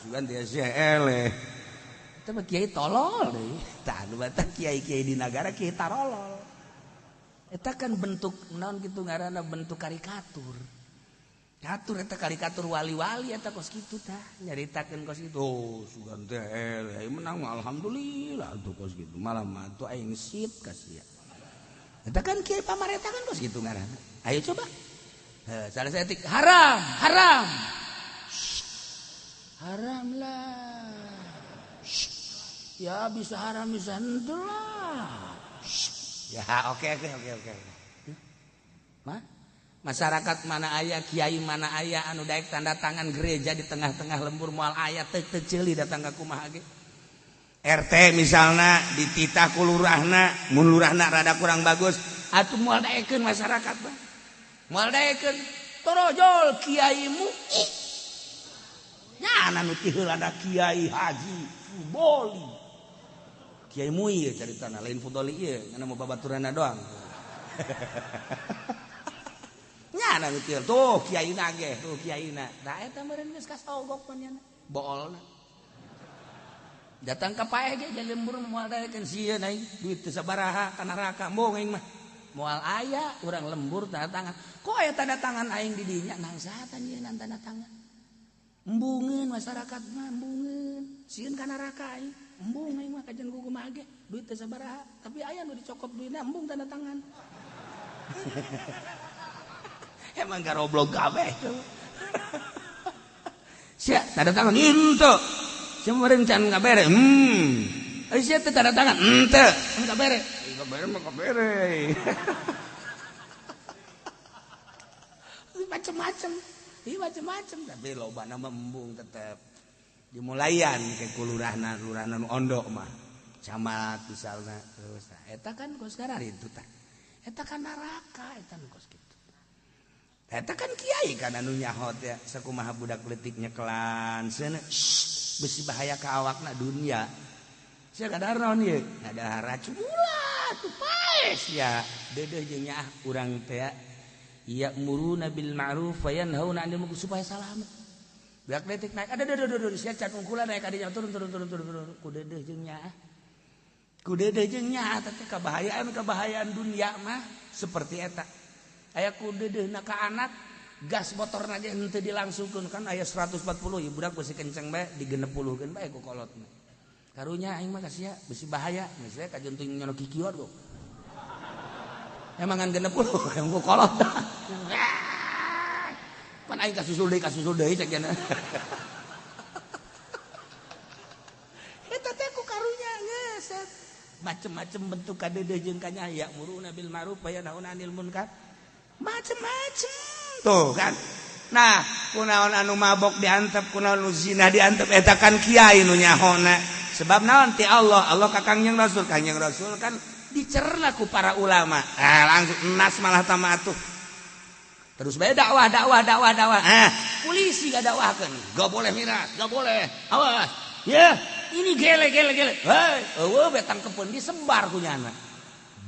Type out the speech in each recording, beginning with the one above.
sugan dia eleh. Eta mah kiai tolol deui. Tah nu batak kiai-kiai di nagara kiai tarolol. Eta kan bentuk naon kitu ngaranna bentuk karikatur. Katur eta karikatur wali-wali eta kos kitu tah nyaritakeun kos kitu. Oh, sugan teh eleh menang mah alhamdulillah tuh kos kitu. Malah mah tuh aing sit ka sia. Eta kan kiai pamarenta kan kos kitu ngaranna. Ayo coba. Salah etik haram, haram. Haram lah. Ya bisa haram bisa henteu lah. Ya oke. Mah? Masyarakat mana aya kiai mana aya anu daek tanda tangan gereja di tengah-tengah lembur moal aya teu ceuli datang ka kumaha ge. RT misalna dititah ku lurahna, mun lurahna rada kurang bagus, atuh moal daekeun masyarakat mah. Moal daekeun torojol kiai MUI. Nya anu ti heulana kiai Haji Fudoli. Kiai MUI caritana lain Fudoli ieu, ngana mau babaturanna doang. Nya anu ti tuh kiaina ge, tuh kiaina. Da eta meureun geus kasogok panjana. Boolna. Datang ka paeh ge lembur moal daekeun sieun aing duit teu sabaraha ka neraka mong aing mah. Moal aya urang lembur tanda tangan. Kok aya tanda tangan aing di dinya nang saha ieu tanda tangan? Embungeun masyarakat mah embungeun. Sieun ka neraka aing. Embung aing mah kajen ku kumaha ge duit teu sabaraha tapi aya nu dicokop duitna embung tanda tangan. Emang garoblok kabeh tuh. Sia tanda tangan henteu. Sia meureun can ngabere. Sia teh tanda tangan henteu. Ngabere. Kabere mah kabere. Macam-macam tapi lobana membung tetep dimulayan ke kulurahna lurahna nu ondok mah camat misalna terus eta kan kos ngaran itu tah eta kan neraka eta nu kos kitu eta kan kiai kan anu nyahot ya sakumaha budak leutik nyekelan seuneu besi bahaya ka awakna dunya sia kadaron ieu ngadahar ulah tu paes ya deudeuh jeung nyaah urang teh ya'muruna bil ma'ruf wa yanhauna 'anil munkar supaya salamet. Budak leutik naik ada sia can ungkulan naik ka dinya turun ku deudeuh jeung nyaah. Ku deudeuh jeung nyaah teh kabahayaan dunya mah seperti eta. Aya ku deudeuhna ka anak gas motorna ge henteu dilangsungkeun kan aya 140 ya budak besi kenceng bae digenepuluhkeun bae ku kolotna. Karunya aing mah kasia besi bahaya geus we kajuntung nyono kikiot kok. Emang kan 60 yang ku kolot. Pan aing kasusul deui cek cenah. Eta teh ku karunya geus. Macem-macem bentuk kadeudeuh jeung kanya ya'muruna bil ma'ruf wa yanhauna 'anil munkar. Macem-macem. Tuh kan. Nah, kunaon anu mabok diantep, kunaon nu zina diantep eta kan kiai nu nyahona. Sebab naon ti Allah ka Kangjeng Rasul kan dicerna ku para ulama. Langsung enas malah tamatuh. Terus bae dakwah. Polisi gak dakwahkeun. Gak boleh miras, gak boleh. Awas. Ya, ini gele. Hei, eueuh betang kepeun disebar ku nyana.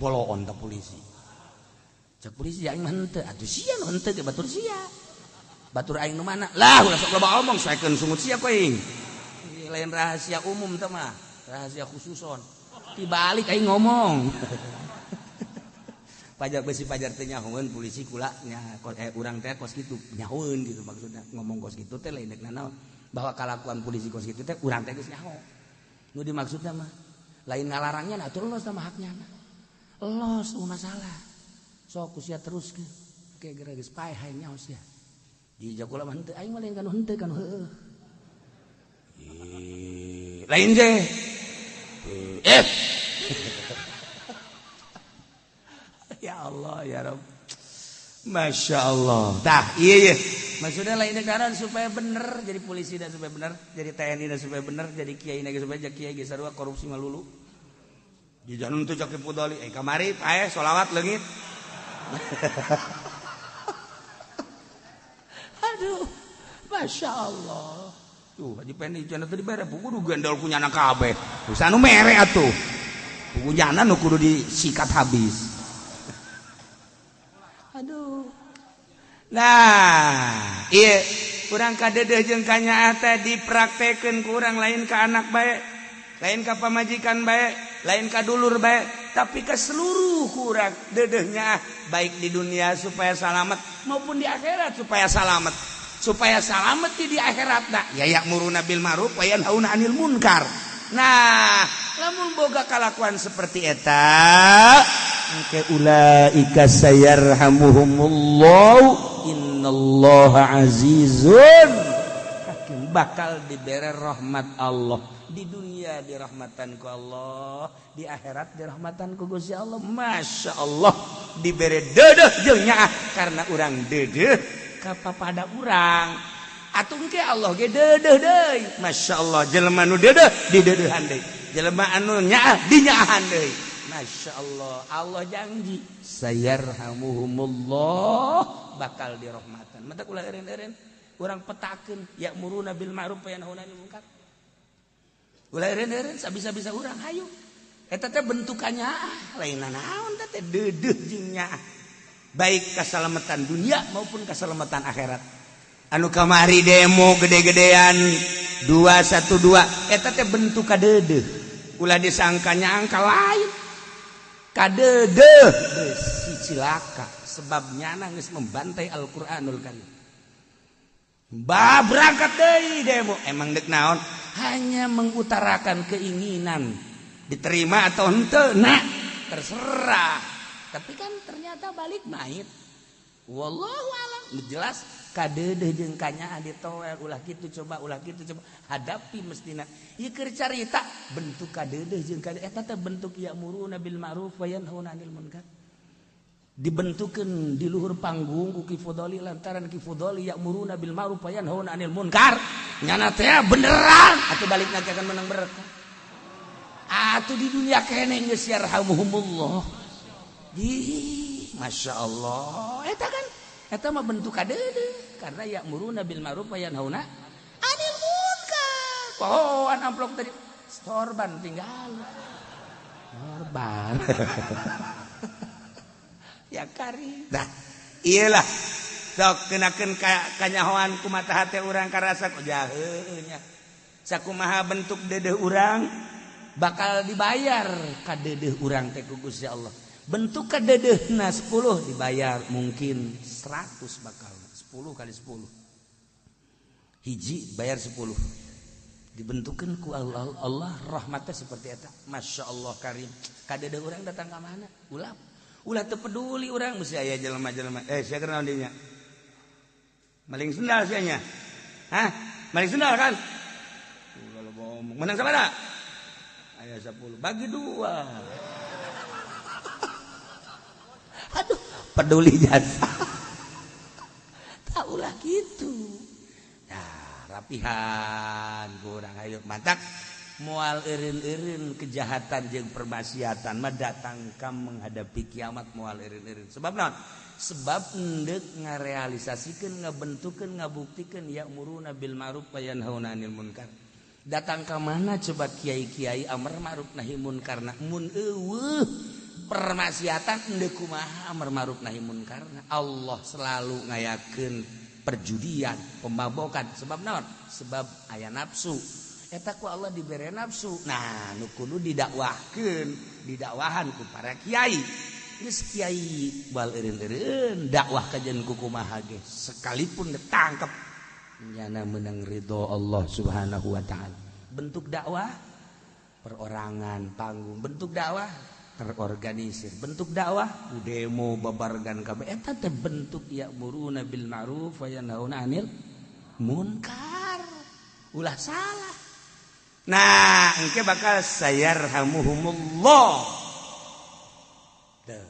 Boloon ta polisi. Cek polisi aing mah henteu. Atuh sia nu henteu ge batur sia. Batur aing nu mana? Lah, ulah sok loba omong saekeun sungut sia ku aing. Lain rahasia umum teh mah, rahasia khususon. Dibalik aing ngomong. Pajar teh nyahoeun polisi kula nya urang teh kos kitu nyahoeun gitu maksudna ngomong kos kitu teh lain dek naon bahwa kalakuan polisi kos kitu teh urang teh geus nyaho. Nu dimaksudna mah lain ngalarangnya atur los sama haknya. Los masalah. Sok sia teruskeun. Oke geus paeh hayang nyaos ya. Di jakula mah henteu aing mah lain kan henteu kan heueuh. Lain je. Ya Allah ya Rabb. Masya Allah. Tah iya. Maksudnya lain negara supaya bener jadi polisi dan supaya bener, jadi TNI dan supaya bener, jadi kiai dan supaya jadi kiai sarua korupsi malulu. Di janun tuh Coki Fudoli. Kamari pae sholawat leungit. Aduh. Masya Allah. Tuh, Haji Pendi cenah teu dibere buku kudu gendol kunyana kabeh. Terus anu mere atuh. Kunyana nu kudu disikat habis. Aduh. Nah, iya kurang kadedeh jeung kanyaah teh dipraktekeun ku urang lain ka anak bae, lain ka pamajikan bae, lain ka dulur bae, tapi ke seluruh urang dedehnya baik di dunia supaya selamat maupun di akhirat supaya selamat. Supaya selamat di akhiratna ya ya'muruna bil ma'ruf wa yanhauna 'anil munkar. Nah, lamun boga kalakuan seperti eta, engke ulaika sayarhamuhumullah innallaha azizun hakim, bakal diberi rahmat Allah di dunia dirahmatan ku Allah, di akhirat dirahmatan ku Gusti Allah. Masya Allah diberi dedeh jeung nyaah karena urang dedeh pada urang atuh engke Allah ge dedeh deui. Masya Allah jelema nu dedeh didedeuhan deui, jelema anu nyaah dinyaahan deui. Masya Allah Allah janji sayarhamuhumullah bakal dirahmatan. Mata ulah eureun-eureun urang petakeun ya'muruna bil ma'ruf wa yanhauna 'anil munkar. Ulah eureun-eureun sabisa-bisa urang hayu eta teh bentukannya lain naon teh dedeh jeung nyaah baik keselamatan dunia maupun keselamatan akhirat. Anu kamari demo gede-gedean 212 eta teh bentuk kadedeh, ulah disangkanya angka lain kadedeh si cilaka sebabnya geus membantai Al-Qur'anul Karim. Berangkat deui demo emang deuk naon, hanya mengutarakan keinginan diterima atau henteu nah terserah. Tapi kan ternyata balik mait. Wallahu alam. Jelas kadedeh jeung kanyaah ditowel ulah kitu coba hadapi mestina. Ieu keur carita bentuk kadedeh jeung kadedeh eta teh bentuk ya'muruna bil ma'ruf wa yanhauna 'anil munkar. Dibentukeun di luhur panggung ku Ki Fudoli lantaran Ki Fudoli ya'muruna bil ma'ruf wa yanhauna 'anil munkar. Nyana teh beneran atuh balikna akan menang berkah. Atuh di dunia keneh geus yarhamuhumullah. Masya Allah eta mah bentuk kadedeh karena ya'muruna bil ma'ruf wa yanhauna 'anil munkar. Pohoan amplop tadi sorban tinggal sorban ya kari nah iyalah sok kenakeun kanyahoan kumaha hate urang karasa jaheuh nya sakumaha bentuk dedeh urang bakal dibayar kadedeh urang teh ku Gusti Allah. Bentuk kadedehna 10 dibayar mungkin 100 bakal 10 kali 10 hiji bayar 10 dibentukeun ku Allah rahmatnya seperti eta. Masya Allah karim kadedeh urang datang ka mana ulah teu peduli urang mesti aya jelema-jelema sia keur naon dieu nya maling sendal sia nya maling sendal kan ulah ngomong menang sabaraha aya 10 bagi 2. Aduh, peduli jasa. Taulah gitu. Nah, rapihan kurang ayo mantak moal eureun-eureun kejahatan jeung permaksiatan mah datang ka menghadapi kiamat moal eureun-eureun. Sebab naon? Sebab hendeuk ngarealisasikeun, ngabentukeun, ngabuktikeun ya'muruna bil ma'ruf wa yanhauna 'anil munkar. Datang ka mana coba kiai-kiai amar ma'ruf nahi munkarna mun eueuh permaksiatan henteu kumaha amar ma'ruf nahi munkarna. Allah selalu ngayakeun perjudian, pemabokan. Sebab naon? Sebab aya nafsu. Eta ku Allah dibere nafsu. Nah, nu kudu didakwahkeun, didakwahan ku para kiai. Geus kiai bal eureun-eureun dakwah kajen ku kumaha ge sekalipun ditangkep nyana meunang ridho Allah Subhanahu wa taala. Bentuk dakwah perorangan, panggung, bentuk dakwah terorganisir, bentuk dakwah demo babargan kabeh eta teh bentuk ya'muruna bil ma'ruf wa yanhauna 'anil munkar. Ulah salah. Nah, engke bakal sayarhamuhumullah. Tuh,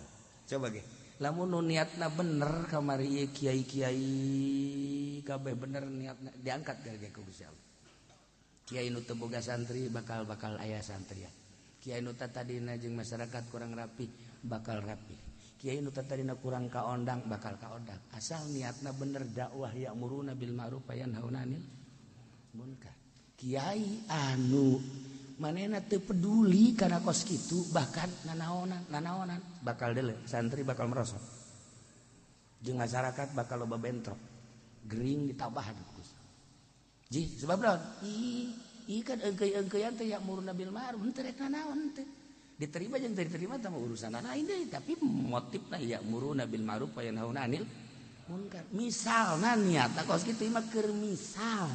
coba ge. Lamun nu niatna bener kamari ieu kiai-kiai kabeh bener niatna diangkat ge ku Gusti Allah. Kiai nu teu boga santri bakal aya santrian. Kiai nu tadina jeung masyarakat kurang rapi bakal rapi. Kiai nu tadina kurang kaondang bakal kaondang. Asal niatna bener dakwah ya'muruna bil ma'ruf wa yanhauna 'anil munkar. Kiai anu manehna teu peduli kana kos kitu bahkan nanaonan bakal deuleu santri bakal merosot. Jeung masyarakat bakal loba bentrok. Gering ditabahan Gus. sebab naon kan engkeuyan teh ya'muruna bil ma'ruf teu rek naon teh diterima jeung teu diterima teh urusan lain deui tapi motifna ya'muruna bil ma'ruf wa yanhauna 'anil munkar misalna niatna kos kitu mah keur misal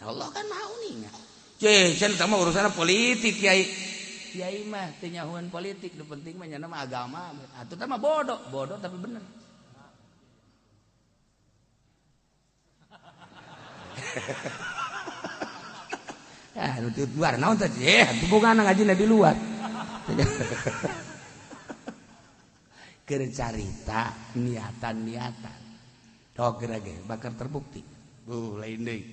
Allah kan mau ningat cenah teh mah urusan politik kiai mah teu nyahoan politik nu penting mah nya mah agama atuh teh mah bodoh tapi bener itu luar naon teh bogana ngajina di luar keur carita niatan kira ge bakal terbukti lain deui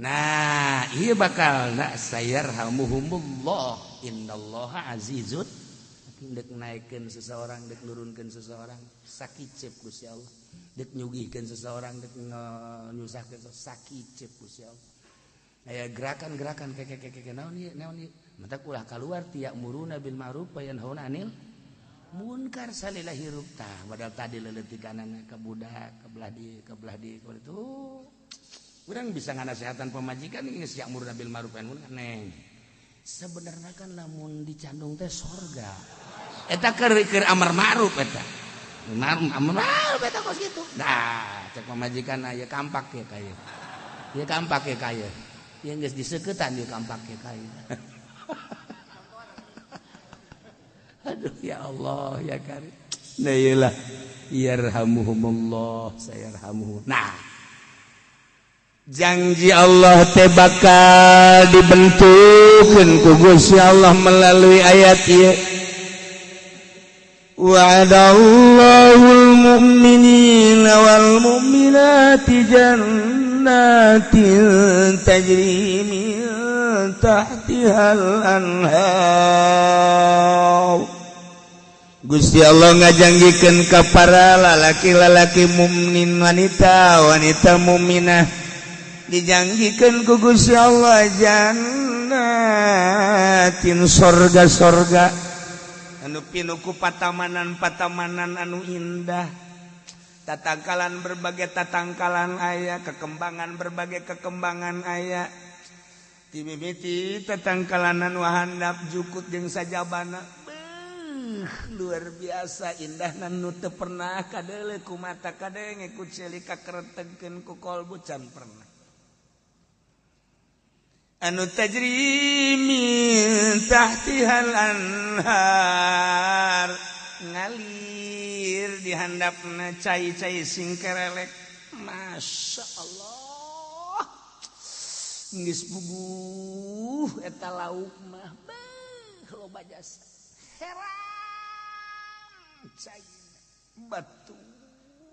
nah ieu bakal sayarhamuhumullah innallaha azizun dek naikeun seseorang dek nurunkeun seseorang sakicep Gusti Allah dek nyugihkeun seseorang dek nyusahkeun sakicep Gusti Allah aya gerakan-gerakan keke naon ieu mata ulah kaluar tiak muruna bil ma'ruf wa yanhauna 'anil munkar salila hirup tah padahal tadi leuleutikannana ka budak kebelah di itu urang bisa nganasehatan pamajikan geus yak muruna bil ma'ruf wa munkar neng sebenarnya kan lamun dicandung teh sorga eta keur amar ma'ruf eta amar ma'ruf eta kos kitu nah cek pamajikan aya kampak ge kaya ieu kampak ge kaya ieu geus diseuketan ieu kampak ge kaya aduh ya Allah ya karim nah iyalah yarhamuhumullah sayarhamuhum nah janji Allah teh bakal dibentukkeun ku Gusti Allah melalui ayat ieu wa'adallahul mu'minina wal mu'minati jannatin tajri min tahtihal anhar Gusti Allah ngajanggikeun ka para lalaki-lalaki mukmin wanita mukminah dijanggikeun ku Gusti Allah jannatin sorga-sorga anu pinuh ku patamanan anu indah tatangkalan berbagai tatangkalan aya kekembangan berbagai kekembangan aya timimiti tatangkalan anu handap jukut jeung sajabana luar biasa indah nu teu pernah kadeuleu ku mata kadenge ku celik kakeretengkeun ku kolbu can pernah anu tajri min tahtihal anhar ngalir di handapna cai-cai sing kerelek masya Allah geus bubuh eta lauk mah loba jasa heran cai batu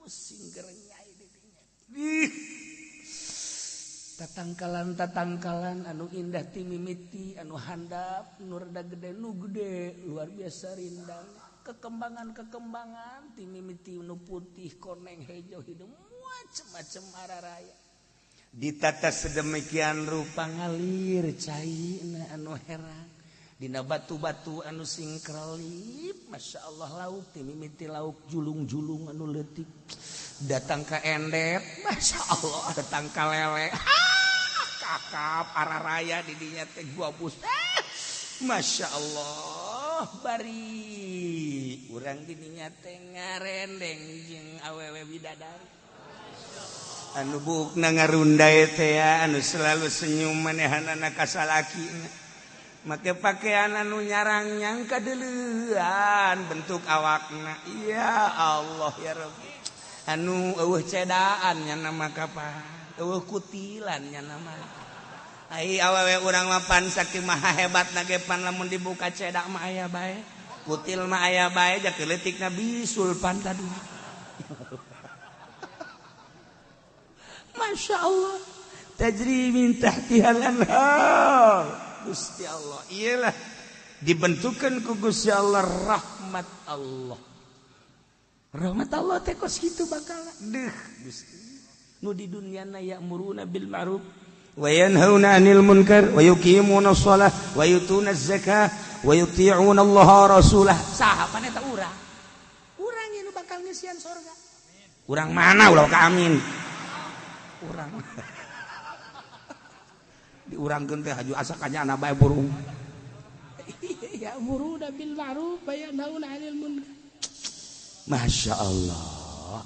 singger nyai di dinya tatangkalan anu indah ti mimiti anu handap nu rada gede nu gede luar biasa rindang kekembangan ti mimiti nu putih koneng hejo hidung macem-macem araraya ditata sedemikian rupa ngalir caina anu heran dina batu-batu anu sing kralip masya Allah lauk ti mimiti lauk julung-julung anu leutik datang ka endep masya Allah datang ka lele kakap araraya di dinya teh gua bus masya Allah bari urang di dinya teh ngarendeng jeung awewe bidadari anu bukna ngarundai teh anu selalu senyum manehanana ka salakina make pakaian anu nyarang nyang kadeulean bentuk awakna ya Allah ya Rabbi anu eueuh cedaan nya nama kapan eueuh kutilan nya nama ai awewe urang mah pan saking maha hebatna ge pan lamun dibuka cedak mah aya bae kutil mah aya bae jak leutikna bisul pan tadi masya Allah tajri min tahtihal anhar Gusti Allah iyalah dibentukkan ku Gusti Allah rahmat Allah teh kos kitu bakal deuh Gusti nu di dunyana ya'muruna bil ma'ruf wa yanhauna 'anil munkar wa yuqimuna shalah wa yutuna zakah wa yuti'una Allah rasulah saha paneta urang nu bakal ngisian surga urang mana ulah ka amin urang diurangkeun teh haju asa kanya anak bae burung ya muruda bil ma'ruf wa yanhauna 'anil munkar. Masya Allah,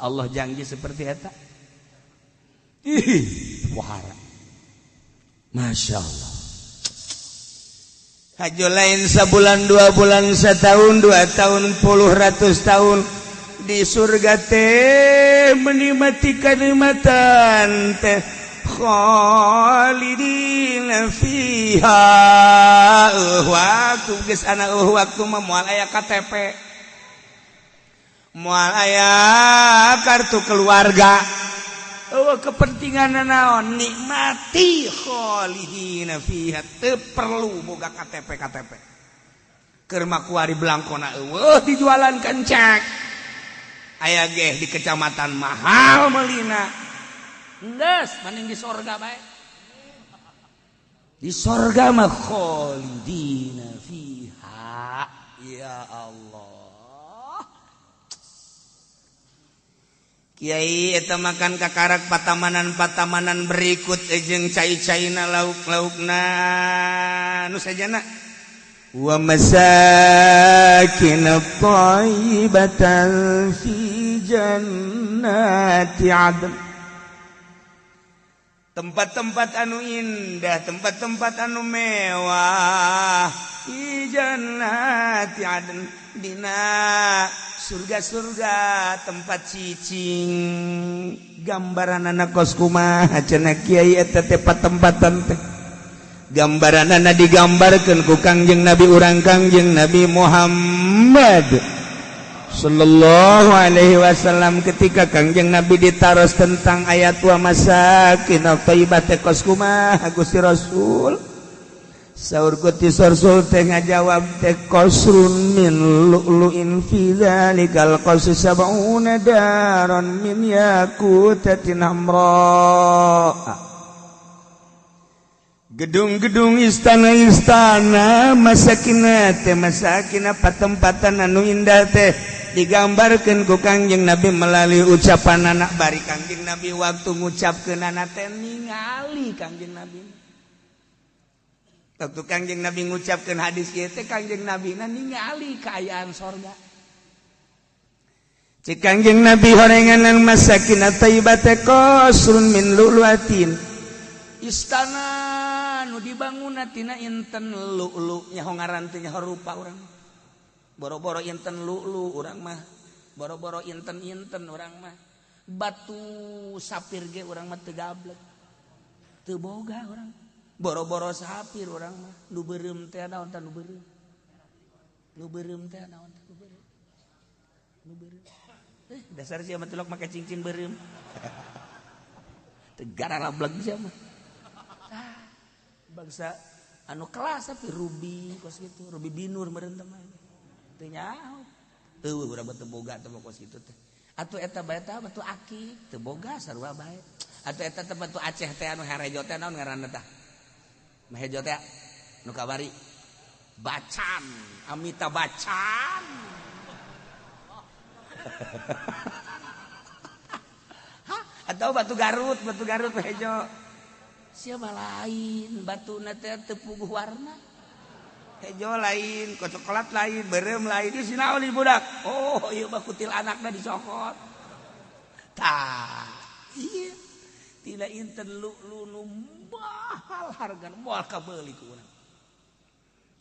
Allah janji seperti eta. Wahara. Masya Allah. Hajo lain sabulan 2 bulan setahun 2 tahun 10 tahun di surga teh menikmati kenikmatan teh khalidina fiha. Waktu geus ana waktu mah moal aya KTP, moal aya kartu keluarga. Kepentingan naon nikmati khalidina fiha, teu perlu boga KTP keur makuari belangkona eueuh dijualan kencek aya ge di kecamatan mahal meulina geus mending di sorga bae. Di sorga mah khalidina fiha. Ya Allah, Kiai eta makan kakarak patamanan berikut jeung cai-caina lauk-laukna nu sajana wa masakin thayyibatan fi jannati 'adn. Tempat-tempat anu indah, tempat-tempat anu mewah fi jannati 'adn, dina surga-surga tempat cicing. Gambaranana kos kumaha cenah kiai eta teh patempatan teh. Gambaranana digambarkeun ku Kangjeng Nabi urang Kangjeng Nabi Muhammad sallallahu alaihi wasallam ketika Kangjeng Nabi ditaros tentang ayat wa masakin thayyibat kos kumaha Gusti Rasul. Saur Gusti Rasul teh ngajawab teh qasrun min lu'lu'in fi dzalikal qasr sab'una daron min yakutatin hamra. Gedung-gedung istana-istana masakina teh masakina patempatan anu indah teh digambarkeun ku Kangjeng Nabi melalui ucapan anak bari Kangjeng Nabi waktu ngucapkeun anak teh ningali Kangjeng Nabi. Waktu Kangjeng Nabi ngucapkeun hadis ieu teh Kangjeng Nabi ningali kaayaan sorga. Cik Kangjeng Nabi horenganan masakin thayyibat qasrun min lu'lu'atin. Istana nu dibangun tina inten lu'lu nya ngaran teh nya rupa urang. Boro-boro inten lu'lu urang mah. Boro-boro inten-inten urang mah. Batu sapir ge urang mah teu gablek. Teu boga urang. Boro-boro sapir orang mah nu beureum teh naon tah nu beureum. Nu beureum teh naon tah nu beureum. Nu beureum. Dasar sia mah tulok make cincin beureum. Tegara rableg sia mah. Bangsa anu kelas tapi ruby kos kitu, ruby binur meureun teh mah. Teu nyaho. Eueuh urang teu boga teh kos kitu teh. Atuh eta bae teh batu aki teu boga sarua bae. Atuh eta teh batu Aceh teh anu harejo teh naon ngaranna tah? Mahejo teh nu kabari Bacan, Amitabh Bachchan. Atau batu Garut Mahejo. Sia mah lain, batuna teh teu puguh warna. Hejo lain, coklat lain, beureum lain. Ieu sinaon ieu budak? Oh, ieu mah kutil anakna dicokot. Tah, ieu tina inten lu'lu nu mahal hargana moal kabeuli ku urang.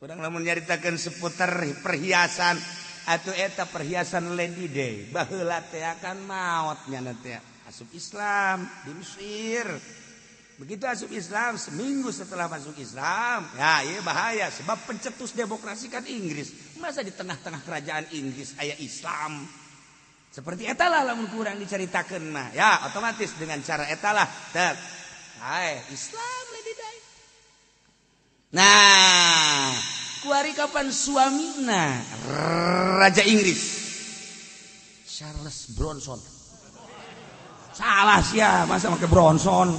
Urang lamun nyaritakeun seputar perhiasan atuh eta perhiasan Lady Day, baheula teh akan maot nya teh asup Islam di Mesir. Begitu asup Islam seminggu setelah masuk Islam, ya ieu bahaya sebab pencetus demokrasi kan Inggris. Masa di tengah-tengah kerajaan Inggris aya Islam? Seperti etalah lamun kurang diceritakeun mah. Ya, otomatis dengan cara etalah teh Islam Lady Day. Nah, kuari kapan suamina Raja Inggris Charles Bronson. Salah sia, masa make Bronson.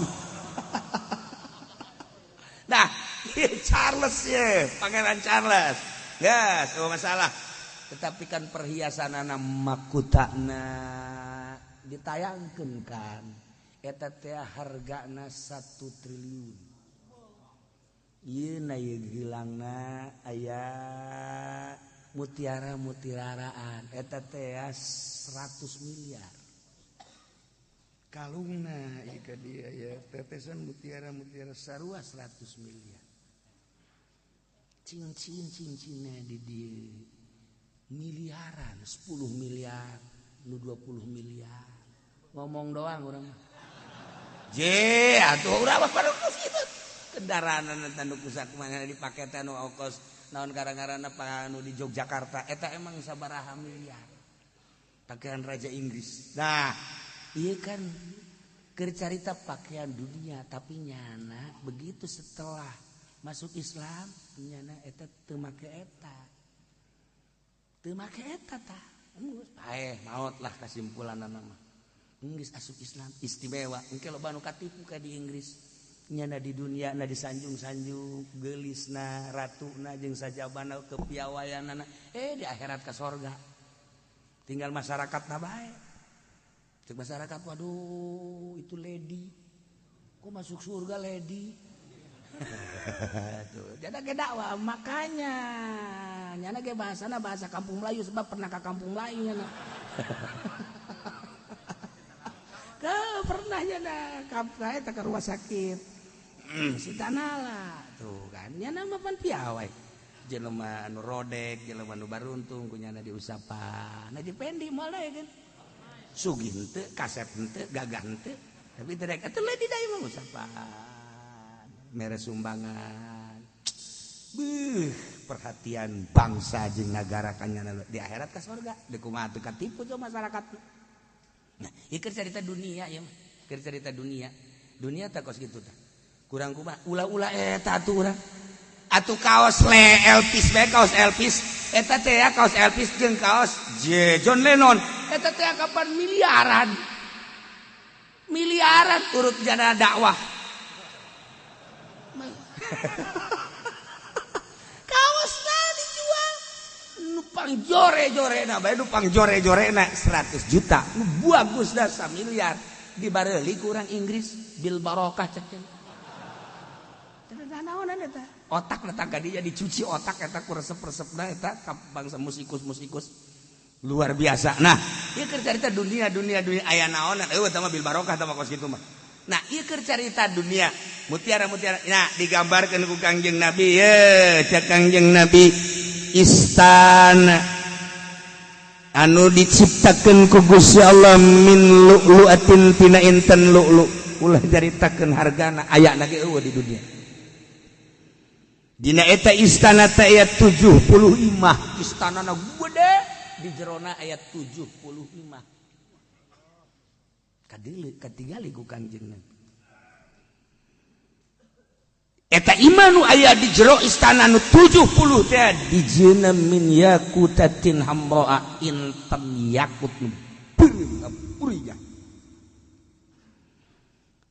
Nah, Charles ya, Pangeran Charles. Gas, oh masalah. Tetapi kan perhiasan anak makutana ditayangkan kan. eta teh hargana 1 triliun. Ieu na ieu gilangna aya mutiara-mutiraraan eta teh 100 miliar. Kalungna ieu ka dia ya tetesan mutiara-mutiara sarua 100 miliar. Cincin-cincinnya di miliaran 10 miliar nu 20 miliar ngomong doang orang atuh urang mah kitu kendaraan anu pusat mana dipaketan nu ongkos naon gara-garana anu di Yogyakarta eta emang sabaraha miliar pakaian raja Inggris. Nah ieu kan keur carita pakaian dunia tapi nyana begitu setelah masuk Islam nyana eta teu make eta tah maot lah kesimpulanna mah geus asup Islam istimewa engke loba anu katipu ka di Inggris nyana di dunia na disanjung-sanjung geulisna ratuna jeung sajabana kepiawayanana di akhirat ka sorga tinggal masyarakatna bae cek masyarakat waduh itu lady kok masuk surga lady jadi ge dakwah makanya nyana ge bahasana bahasa kampung Melayu sebab pernah ke kampung Melayu nyana pernah nyana kapra eta ke rumah sakit si tanala tuh kan nyana mah pan piawai jelema anu rodek jelema anu baruntung ku nyana diusapan nah dipendi moal deui kan sugih henteu kasep henteu gagah henteu tapi teu rek atuh leuwih deui mah usapan mere sumbangan perhatian bangsa jeung nagara kanyana di akhirat ka surga di kumaha teu katipu tuh masyarakat. Nah ieu keur carita dunia ya mah keur carita dunia teh kos kitu tah kurang kumaha ulah-ulah eta atuh urang atuh kaos Elvis bae kaos Elvis eta teh ya kaos Elvis jeung kaos John Lennon eta teh kapan miliaran urut jana dakwah kaosna dijual nupang jore-jorena bae nupang jore-jorena 100 juta nu bagus dah 1 miliar dibareuli ku urang Inggris bil barokah cek teh naonan eta otak letak ka dinya dicuci otak eta ku resep-resepna eta ka bangsa musikus luar biasa. Nah ieu keur carita dunia aya naonan eueuh tah mah bil barokah tah mah kos kitu mah. Nah ieu keur carita dunia mutiara-mutiara nah digambarkeun ku Kangjeng Nabi cek Kangjeng Nabi istana anu diciptakeun ku Gusti Allah min lu'lu'atin tina inten lu'lu ulah caritakeun hargana aya na ge eueuh di dunia dina eta istana teh aya 70 imah istanana gede di jerona aya 70 imah katigali ku Kangjeng Nabi eta imanu aya di jero istana nu 70 teh dijieuna min yakutatin hamroa inten yakut nu purinya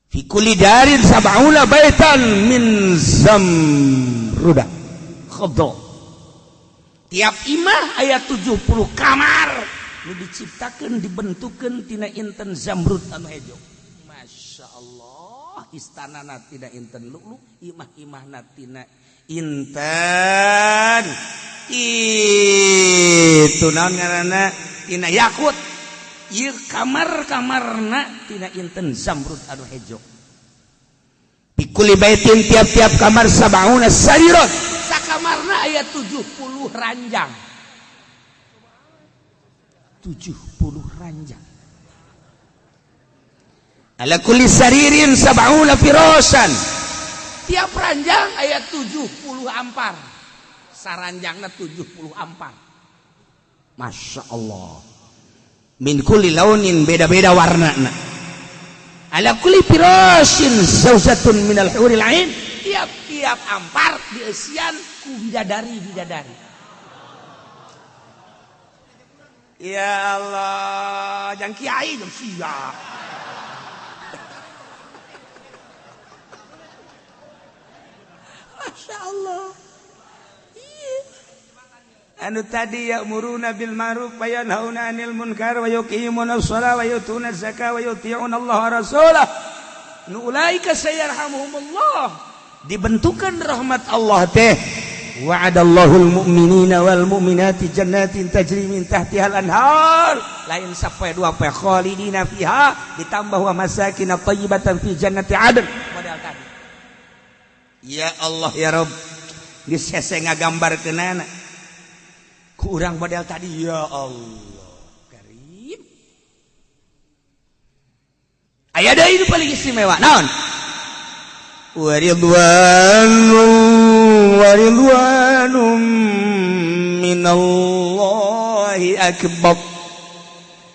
fi kulli darin sab'una baitan min zamruda khadra tiap imah aya 70 kamar nu diciptakeun dibentukeun tina inten zamrud anu hejo masya Allah istanana tina inten lu'lu imah-imahna tina inten itu naon ngaranna tina yakut ieu kamar-kamarna tina inten zamrud anu hejo pikuli baitin tiap-tiap kamar sab'una sarirot sakamarna aya 70 ranjang 70 ranjang ala kulli saririn sab'una firasan tiap ranjang aya 70 ampar saranjangna 70 ampar masya Allah min kulli launin beda-beda warnana ala kulli firasin zaujatun minal huril ain tiap-tiap ampar dieusian ku bidadari ya Allah jang kiai jang sia masya Allah anu tadi ya'muruna bil ma'ruf wa yanhauna 'anil munkar wa yuqimuna ash-shalata wa yutuna az-zakata wa yuti'una Allah wa rasulahu ulaika sayarhamuhumullah, dibentukan rahmat Allah teh. Wa'adallahul mu'minina wal mu'minati jannatin tajri min tahtihal anhar. Lain sampai dua pe khalidina fiha ditambah wa masakin thayyibatan fi jannati adn. Modal tadi. Ya Allah ya Rabb, geus hese ngagambarkeunana. Ku urang model tadi ya Allah Karim. Aya deui nu paling istimewa naon? Waridwanum minallahi akbar.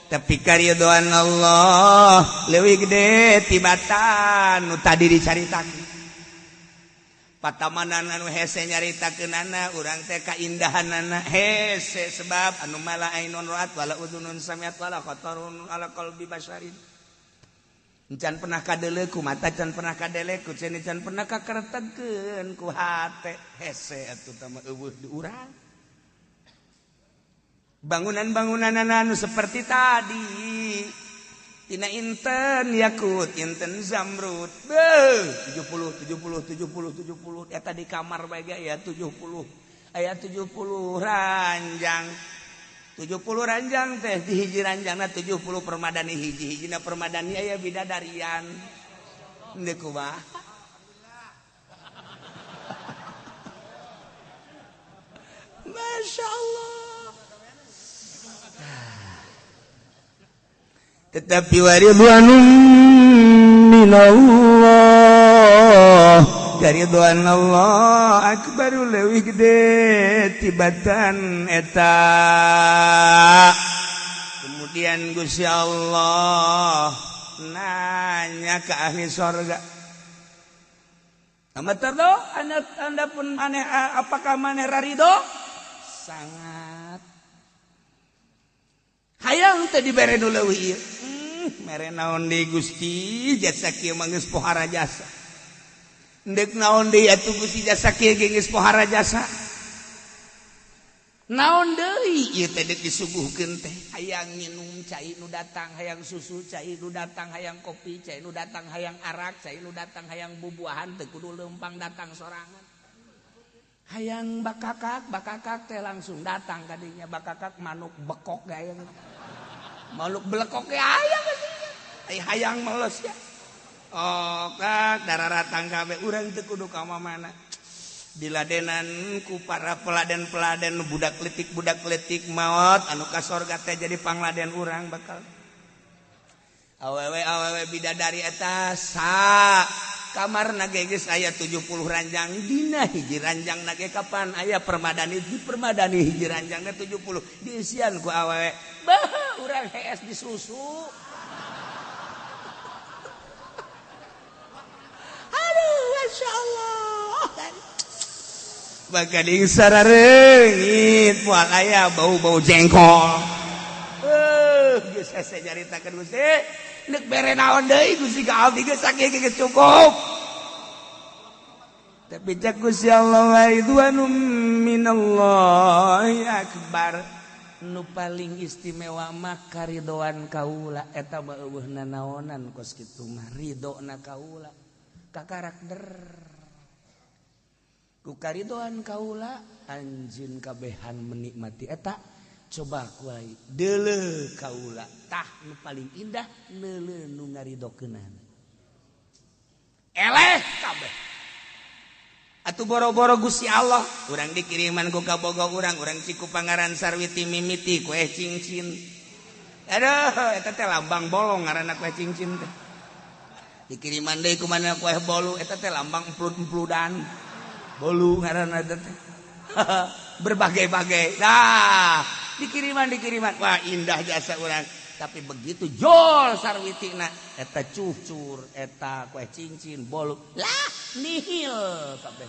Tapi karidwan Allah leuwih gede tibatan nu tadi dicaritakeun. Patamanan anu hese nyaritakeunana urang teh kaindahanana hese sebab anu mala ainun ra'at wala udhunun sami'at wala khatarun ala qalbi basyarin. Can pernah kadeleku mata, can pernah kadeleku can pernah kakertekeun ku hate hese atuh tama eueuh di urang. Bangunan-bangunan anu seperti tadi tina inten yakut, inten zamrud, 70 eta di kamar bae aya 70 ranjang. 70 ranjang teh di hiji ranjangna 70 permadani hiji-hijina permadani aya bidadarian. Deuk kumaha? Masya Allah. Tetapi waridwanum minallah, karidwan Allah akbaru leuwih gede tibatan eta. Kemudian Gusti Allah nanya ke ahli sorga, amatar do anda pun aneh, apakah maneh rarido? Sangat. Hayang teh dibere nu leuwih ieu. Mere naon deui Gusti, jasa kieu mah geus pohara jasa. Ndek naon deui atuh Gusti, jasa kieu ge geus pohara jasa. Naon deui ieu teh deuk disuguhkeun teh, hayang nginum cai nu datang, hayang susu cai nu datang, hayang kopi cai nu datang, hayang arak cai nu datang, hayang bubuahan teu kudu leumpang datang sorangan. Hayang bakakak teh langsung datang kadinya, bakakak manuk bekok gaya. Manuk belekok ge aya kadinya. Ai hayang meles ya. Oh, kak dararatang kabeh urang teu kudu ka mana. Diladenan ku para peladen-peladen budak letik maot anu ka sorga teh jadi pangladen urang bakal. Awewe bidadari eta sa kamarna ge geus aya 70 ranjang, dina hiji ranjang nage kapan aya permadani, di permadani hiji ranjangna 70 diisian ku awewe. Bah urang hees disusu. Aduh Masya Allah. Bagading sarareungit moal aya bau-bau jengkol. Geus hese nyaritakeun Gusti. Nek bere naon deui Gusti ka abdi geus sakieu geus cukup. Tapi cak Gusti Allah wa ridwanum minallahi akbar. Nu paling istimewa mah karidhoan kaula eta mah eueuhna naonan kos kitu mah ridona kaula ka karakter. Ku karidhoan kaula anjeun kabehan menikmati eta. Coba kuai deuleu kaula tah nu paling indah neuleu nu ngaridokeunana. Eleh kabeh. Atuh boro-boro Gusti Allah, urang dikiriman ku ka bogo urang ciku pangaran Sarwiti mimiti kue cincin. Aduh, eta teh lambang bolong ngaranna kue cincin teh. Dikiriman deui ku mana kue bolu, eta teh lambang emplud-empludan. Bolu ngaranna teh. Berbagai-bagai. Dah, dikiriman. Wah, indah jasa urang. Tapi begitu jol sarwitina, eta cucur, eta kue cincin, bolu. Lah, nihil kabeh.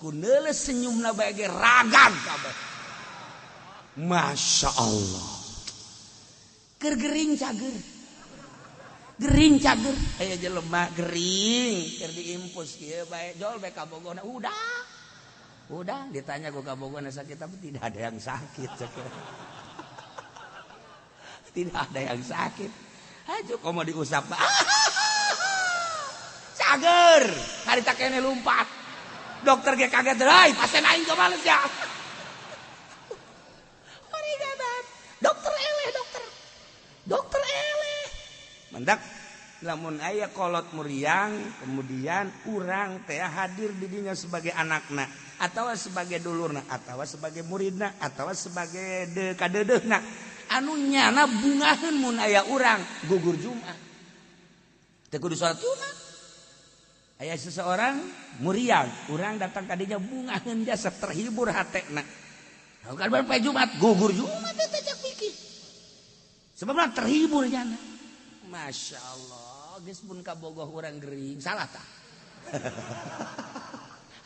Kuneule senyumna bae ge ragam kabeh. Masya Allah. Keur gering cager. Gering cager. Aya jelema gering keur diimpus kieu bae jol bae ka Bogona. Udah ditanya ku ka Bogona sakit tapi tidak ada yang sakit cek. Tidak ada yang sakit. Ayo komo diusap. pager harita kene lumpat dokter ge kaget euy pasien aing ke males ya dokter eleh mendak lamun aya kolot muriang kemudian urang teh hadir di dinya sebagai anakna atawa sebagai dulurna atawa sebagai muridna atawa sebagai kadeudeuhna anu nyana bungaheun mun aya urang gugur Jumat teu kudu salat Jumat aya seseorang muriang urang datang ka dinya bungaheun jasa terhibur hatena kan bae Jumat gugur Jumat teh cak pikir sebabna terhibur nyana Masya Allah geus pun kabogoh urang gering salah tah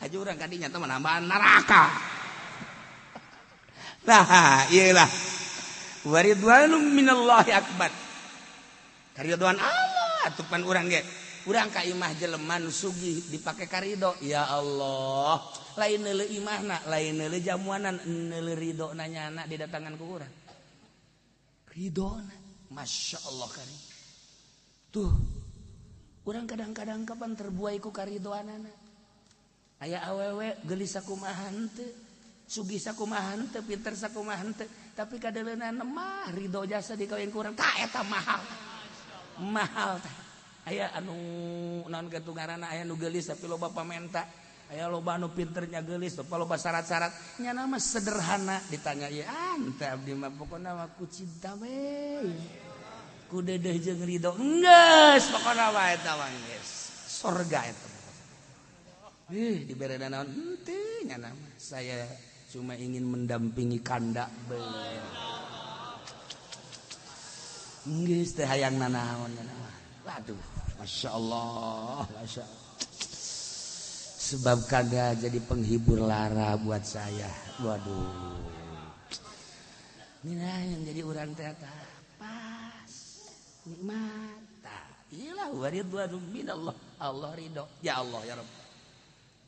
aja urang kadinya teh menambahan neraka nah iyalah waridwanum minallahi akbar karidwan Allah atuh pan urang ge urang ka imah jelema nu sugih dipake karido ya Allah lain neuleu imahna lain neuleu jamuanan neuleu ridona nyana didatangan ku urang ridona Masya Allah kan tuh urang kadang-kadang kapan terbuai ku karidoanana aya awewe geulis sakumaha henteu sugih sakumaha henteu pinter sakumaha henteu tapi kadeleunana mah ridho jasa dikawin ku urang tah eta mahal tah aya anu naon kitu ngaranna aya nu geulis tapi loba pamenta aya loba anu pinternya geulis loba syarat-syarat nyana mah sederhana ditanya ieu teh abdi mah pokona mah ku cinta we ku deudeuh jeung ridho geus pokona mah eta mah geus surga eta dibere naon henteu nyana mah saya cuma ingin mendampingi kanda beul geus teh hayang nanaon nyana mah waduh Masya Allah Masya Allah sebab kagak jadi penghibur lara buat saya waduh mina yang jadi urang teh pas nikmat iyalah waridwanum minallah Allah ridho ya Allah ya Rabb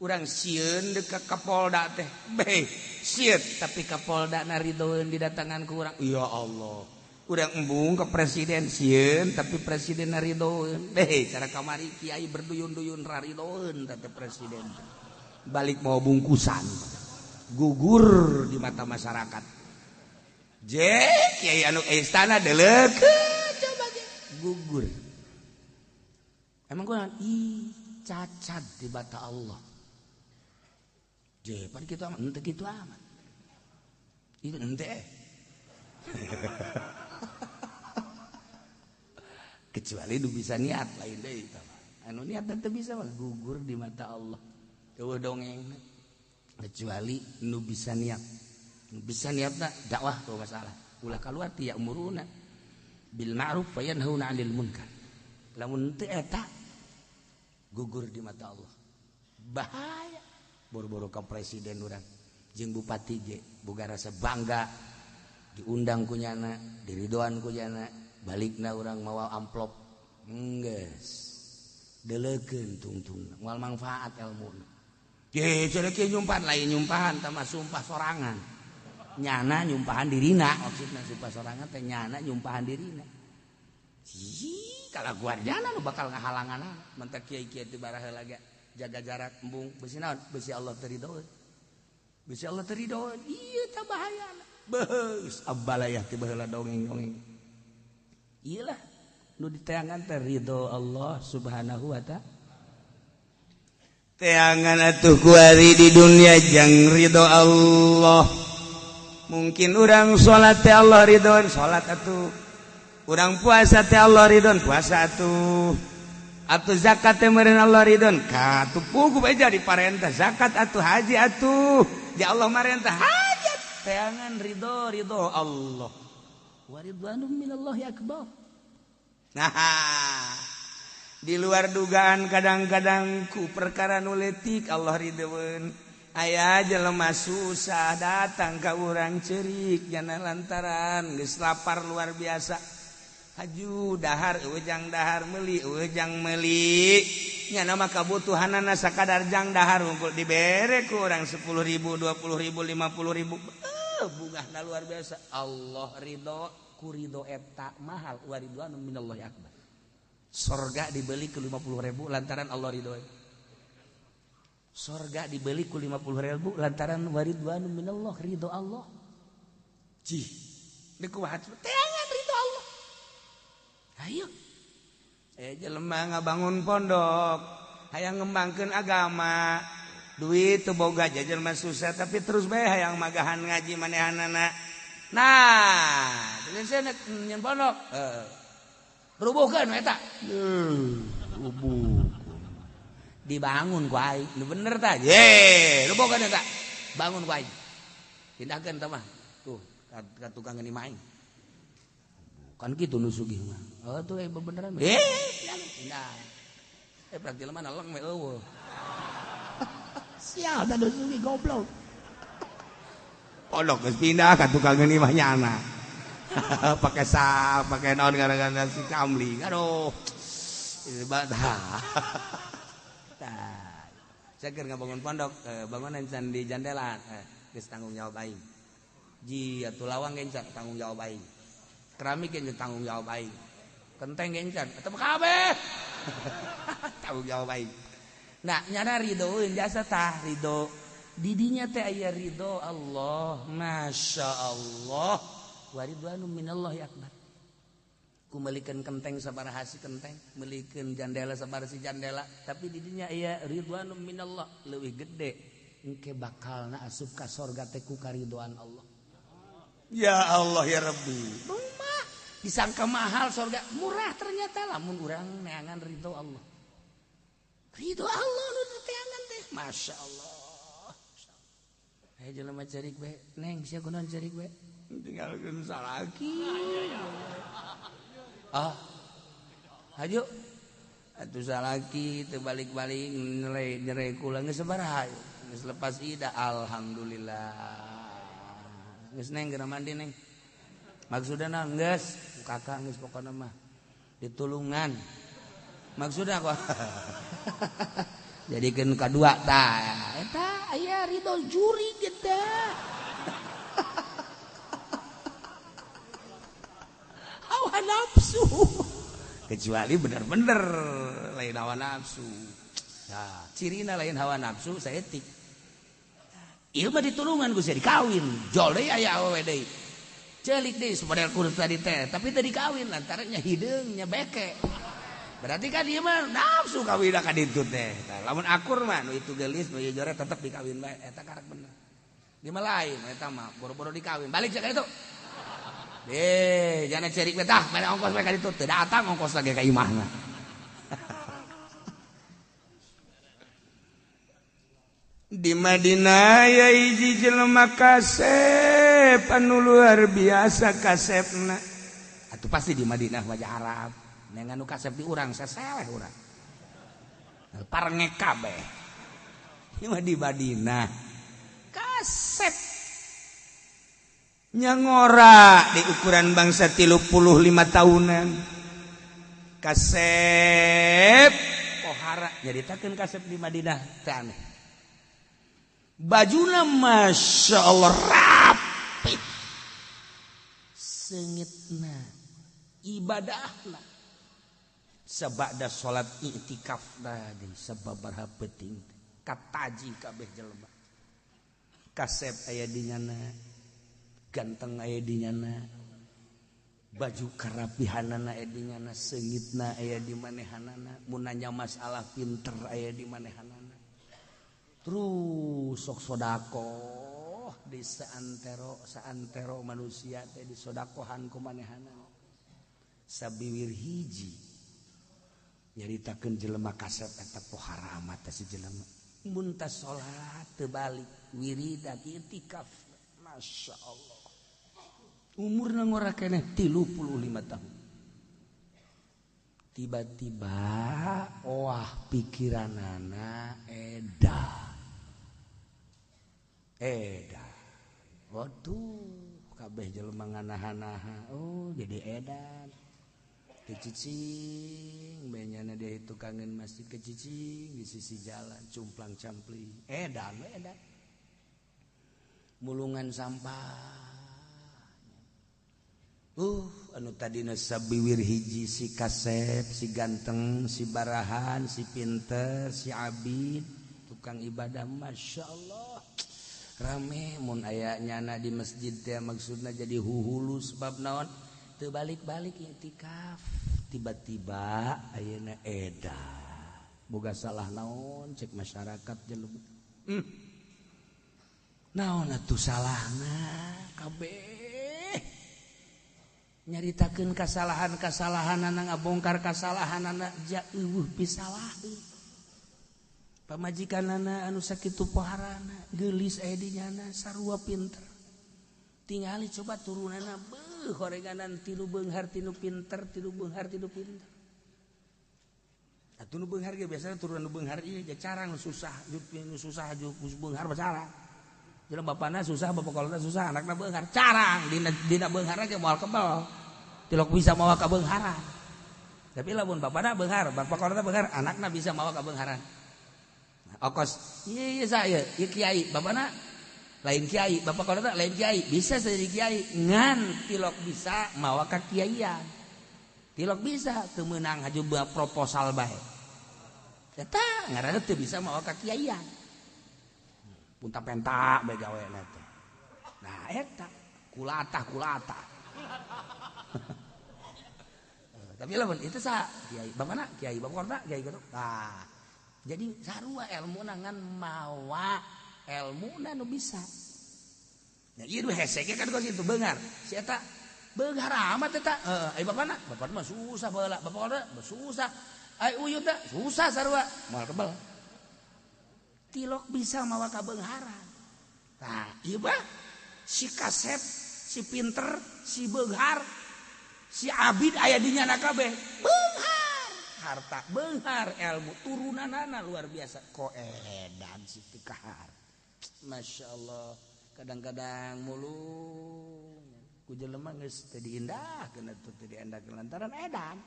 urang sieun deuk ka Kapolda teh beh sieun tapi Kapolda na ridhoeun didatangan ku urang ya Allah urang embung ke presiden sieun tapi presiden na ridhoeun beh cara kamari kiai berduyun-duyun ra ridhoeun teh presiden balik mau bungkusan gugur di mata masyarakat je kiai anu istana deleuk coba ge gugur emang gua cacat di mata Allah je pan kitu amat henteu kitu amat itu henteu kecuali nu bisa niat lain deui anu niat teu bisa mah gugur di mata Allah eueuh dongeng kecuali nu bisa niatna dakwah tuh masalah ulah kaluar ti ya'muruna bil ma'ruf wa yanhauna 'anil munkar lamun teu eta gugur di mata Allah bahaya boro-boro ka presiden urang jeung bupati ge boga rasa bangga diundang ku nyana diridoan ku nyana balikna urang mawa amplop geus deleukeun tungtung moal manfaat elmuna ye cenah kieu nyumpahan lain nyumpahan tah mah sumpah sorangan nyana nyumpahan dirina maksudna sumpah sorangan teh nyana nyumpahan dirina kalaguarjana nu bakal ngahalangan mun teh kiai-kiai teh baraheula ge jaga jarak embung beusi naon beusi Allah teu ridhoeun beusi Allah teu ridhoeun ieu tah bahayana beus abbalayah ti baheula dongeng-dongeng iyalah nu diteangan teh ridho Allah Subhanahu wa ta'ala teangan atuh ku ari di dunia jang ridho Allah mungkin urang salat teh Allah ridhoan salat atuh urang puasa teh Allah ridhoan puasa atuh zakat teh meureun Allah ridhoan katupugu bae jadi parentah zakat atuh haji atuh ya Allah marentah hajat teangan ridho Allah waridwanum minallahi akbar nah di luar dugaan kadang-kadang ku perkara nu leutik Allah ridhoeun aya jelema susah datang ka urang ceurik jana lantaran geus lapar luar biasa haju dahar eujang dahar meuli eujang meuli nya nama kabutuhanana sakadar jang dahar ngumpul dibere ku urang 10.000 20.000 50.000 bungahna luar biasa Allah ridho ku ridho eta mahal waridwanum minallahi akbar Sorga dibeli ke 50.000 lantaran Allah ridhoi. Sorga dibeli ku 50.000 lantaran waridwanu minallah ridho Allah. Cih, dikuat teangan ridho Allah. Ayo. Jelema ngabangun pondok, hayang ngembangkeun agama. Duit teu boga jajan mah susah tapi terus bae hayang magahan ngaji manehanana. Nah, dengan saya nyen pondok. Rubuhkeun eta. Rubuh. Dibangun ku aing. Nu bener tah. Ye, rubuhkeun eta. Bangun ku aing. Pindahkeun tah mah. Tuh, ka tukang ngeni maing. Kan kitu nu sugih mah. Oh tuh beneran. Pindah. Berarti lemah naleng we eueuh. Sial tah nu sugih goblok. Pondok geus pindah ka tukang ngeni mah nyana. Pakai sal, pakai naon gara-gara si kamling. Aduh. Ini batah. Tah. Saya keur ngabangun pondok, bangunan can di jandela, geus tanggung jawab aing. Ji atuh lawang gencan tanggung jawab aing. Keramik gencan tanggung jawab aing. Kenteng gencan atuh kabeh. Tanggung jawab aing. Nah, nyana ridhoeun jasa tah ridho. Didinya teh aya ridho Allah. Masyaallah. Waridwanu minallahi akbar. Ku meulikeun kenteng sabaraha si kenteng, meulikeun jandela sabaraha si jandela, tapi di dinya aya ridwanu minallah leuwih gede engke bakalna asup ka sorga teh ku karidhoan Allah. Ya Allah ya Rabbi. Mah disangka mahal sorga, murah ternyata lamun urang neangan ridho Allah. Ridho Allah nu teangan teh, masyaallah. Haye jelema cerik we, neng sia kunaon cerik we? Tinggalkan salaki. Ayo. Atuh salaki teu balik-balik nyerei kula geus sabaraha? Geus lepas ida alhamdulillah. Geus neng geura mandi neng. Maksudna geus kakak geus pokona mah ditulungan. Maksudna kok jadikeun kadua tah eta aya ridho juri geda. Hawa nafsu kecuali bener-bener lain hawa nafsu. Nah, cirina lain hawa nafsu saeutik. Ieu mah ditulungan ku sia dikawin. Jol deui aya awewe deui. Celik deui sabadal kurus tadi teh, tapi teu dikawin lantaran nya hideung nya beke. Berarti kan ieu mah nafsu kawin ka ditu teh. Lamun akur mah nu itu geulis nu ieu joret tetep dikawin bae eta karek bener. Di mah lain eta mah boro-boro dikawin. Balik cek itu. Jangan cerik betah, mana ongkos mereka itu tidak datang ongkos lagi ke imahna. Di Madinah ya hiji jelema kasep anu luar biasa kasepna. Atuh pasti di Madinah wajah Arab. Neng anu kasep di urang saseleh urang. Parengek kabeh. Ieu di Madinah. Kasep nyangora di ukuran bangsa 35 tahunan. Kasep pohara nyaritakeun kasep di Madinah teh aneh. Bajuna masya Allah rapi, seungitna ibadahna sabada salat i'tikaf tadi sababaraha penting kataji kabeh jelema. Kasep aya di nyana, ganteng aya di nyana, baju karapihanana aya di nyana, seungitna aya di manehanana, mun nanya masalah pinter aya di manehanana. Terus sok sodakoh di saantero manusia teh di sodakohan ku manehanana. Sabiwir hiji nyaritakeun jelema kasep eta pohara amat si jelema. Mun tas salat teu balik wirida i'tikaf. Masya Allah. Umurna ngora keneh 35 tahun. Tiba-tiba pikiranana edan. Waduh, kabeh jelema nganaha-naha. Oh, jadi edan. Kecicing, benyana dia itu kangen masjid kecicing di sisi jalan, cumplang-campling. Edan. Mulungan sampah. anu tadina sabiwir hiji si Kasep, si ganteng, si barahan, si pinter, si abid, tukang ibadah, masya Allah rame. Mun aya nyana di masjid teh maksudna jadi huhulu sebab naon teu balik-balik iktikaf, tiba-tiba ayeuna edan boga salah naon cek masyarakat jelema. Naon atuh salahna kabeh nyaritakeun kasalahan-kasalahanana, ngabongkar kasalahanana, ja eueuh pisalaheun. Pamajikanana anu sakitu poharana geulis aya di nyana sarua pinter. Tingali coba turunana beuh horenganan tilu beunghar tinu pinter, tilu beunghar tinu pinter. Atuh nu beunghar ge biasana turunan nu beunghar ieu ge carang susah, nu susah aju beunghar bacara. Jelema bapana susah, bapak kolotna susah, anakna beunghar carang dina beungharna ge moal kebal. Tilok bisa mawa ka beungharan. Tapi lamun bapana beunghar, bapak kolotna beunghar, anakna bisa mawa ka beungharan. Okos, iya saya, iya kiai, bapana lain kiai, bapak kolotna lain kiai, bisa jadi kiai, ngan tilok bisa mawa ka kiaian. Tilok bisa teu meunang haju proposal bae. Eta ngaranna teu bisa mawa ka kiaian. Punta penta bae gawena teh. Nah eta kulata. Tapi lamun itu sa kiai, bapana kiai, bapak kolotna kiai gitu. Nah, jadi sarua elmuna ngan mawa elmuna nu bisa. Ya ieu hese ge kan kos kitu beunghar. Si eta beunghar amat eta. Ai bapana mah susah baheula, bapak kolotna susah. Ai uyut teh susah sarua, moal kebal. Tilok bisa mawa ka beungharan. Nah, ieu mah si Kasep, si pinter, si beunghar, si abid aya di nyana kabeh. Beunghar, harta beunghar, ilmu turunanana luar biasa. Ko edan si Tikahar. Masya Allah, kadang-kadang mulung ku jelema geus teu diindahkeun atuh teu diendahkeun lantaran edan.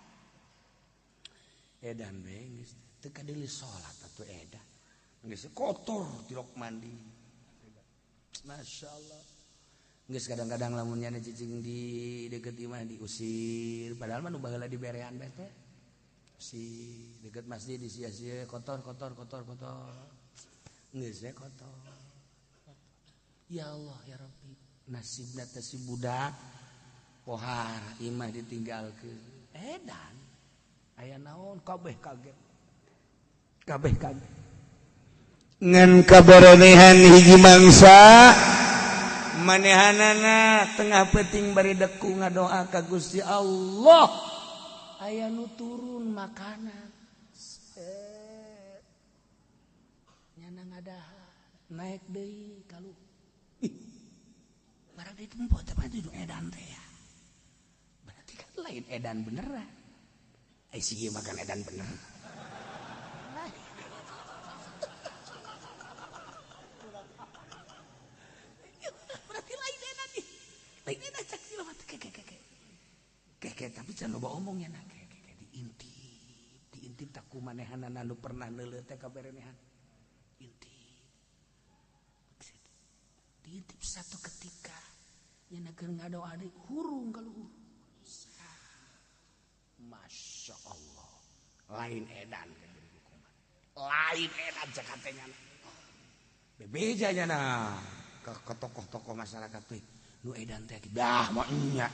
Edan we geus teu kadili salat atuh edan. Geus kotor tilok mandi. Masya Allah. Geus kadang-kadang lamun nyana cicing di deket imah diusir, padahal mah nu baheula di berean bae teh. Si deket masjid di sia-sia kotor. Geus we kotor. Ya Allah ya Rabbi, nasibna teh si budak pohar imah ditinggalkeun. Edan. Aya naon kabeh kaget. Kabeh kaget. Ngan kabarenehan hiji mangsa manehanana tengah peuting bari deku ngadoa ka Gusti Allah aya nu turun makanan nyana ngadaha naik deui kalu barang di tempat teh itu edan teh ya berarti kan lain edan beneran sih makan edan bener. Tapi can loba omongnya na diintip tak kumanehanana anu pernah neuleuh teh kaberenehan diintip satu ketika nya keur ngadoa deui hurung kaluhur. Masya Allah lain edan lain edan cek hatenya bebeja nya ke tokoh-tokoh masyarakat teh nu edan teh dah mah nya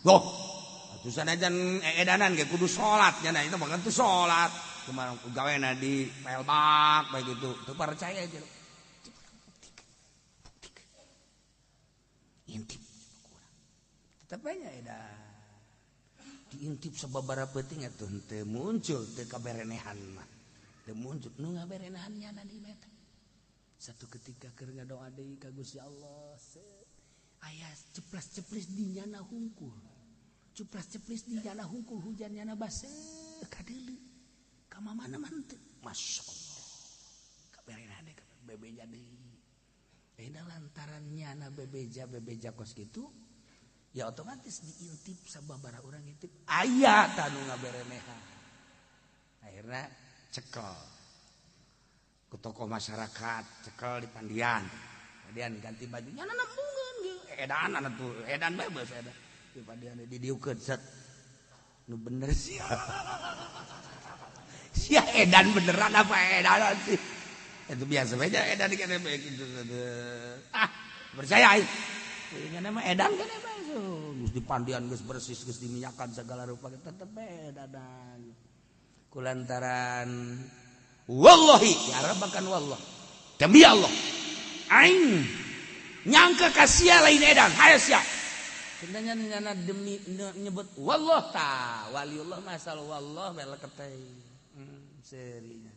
loh atuh sanajan edanan ge kudu salat nya itu mah teu salat cuma gawena di pelbak bae gitu teu percaya aja intip tetep nya edan diintip sababaraha peuting atuh teu muncul teu kaberenehan mah teu muncul nu ngaberenehan nya di meta satu ketika keur ngadoa deui ka Gusti Allah aya ceplas-ceplis di nyana hungkul ceplas-ceplis di nyana hungkul hujan nyana baseuh kadeuleu ka mamana mah teu Masya Allah kaberenehan bebeja deui eta lantaran nyana bebeja kos kitu ya otomatis diintip sababaraha urang intip aya tanu ngaberenehan akhirna cekel ku tokoh masyarakat cekel di pandian kemudian ganti baju nyana nembungeun ge edan atuh edan bae beus edan didiukeun set nu bener sih sia edan beneran apa edan sih itu biasa aja edan kene gitu percaya ini nama edan kan emang geus dipandian geus bersih geus diminyakan segala rupa tetep edan kulantaran wallahi diarabakan wallah demi Allah aing nyangka kasia lain edan hayo sia kendanya nyana demi nyebut wallah ta waliullah masal wallah beleket teh serinya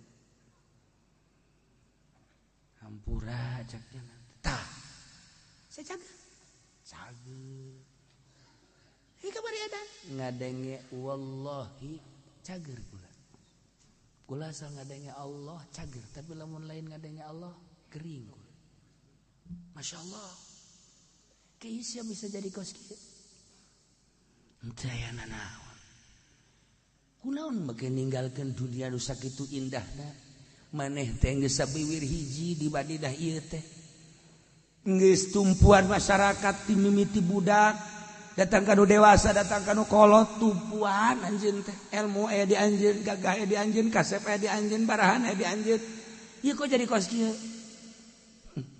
hampura caknya tah saya cager ini kabar edan ngadenge wallahi cager kula asal ngadenge Allah cager tapi lamun lain ngadenge Allah gering Masya Allah keisya bisa jadi kos kieu henteu aya nanaon kunaon make ninggalkeun dunia nu sakitu indahna maneh teh geus sabiwir hiji di badidah ieu teh geus tumpuan masyarakat ti mimiti budak datang ka nu dewasa datang ka nu kolot tumpuan anjeun teh ilmu aya di anjeun gagah aya di anjeun kasep aya di anjeun barahan aya di anjeun ieu kok jadi kos kieu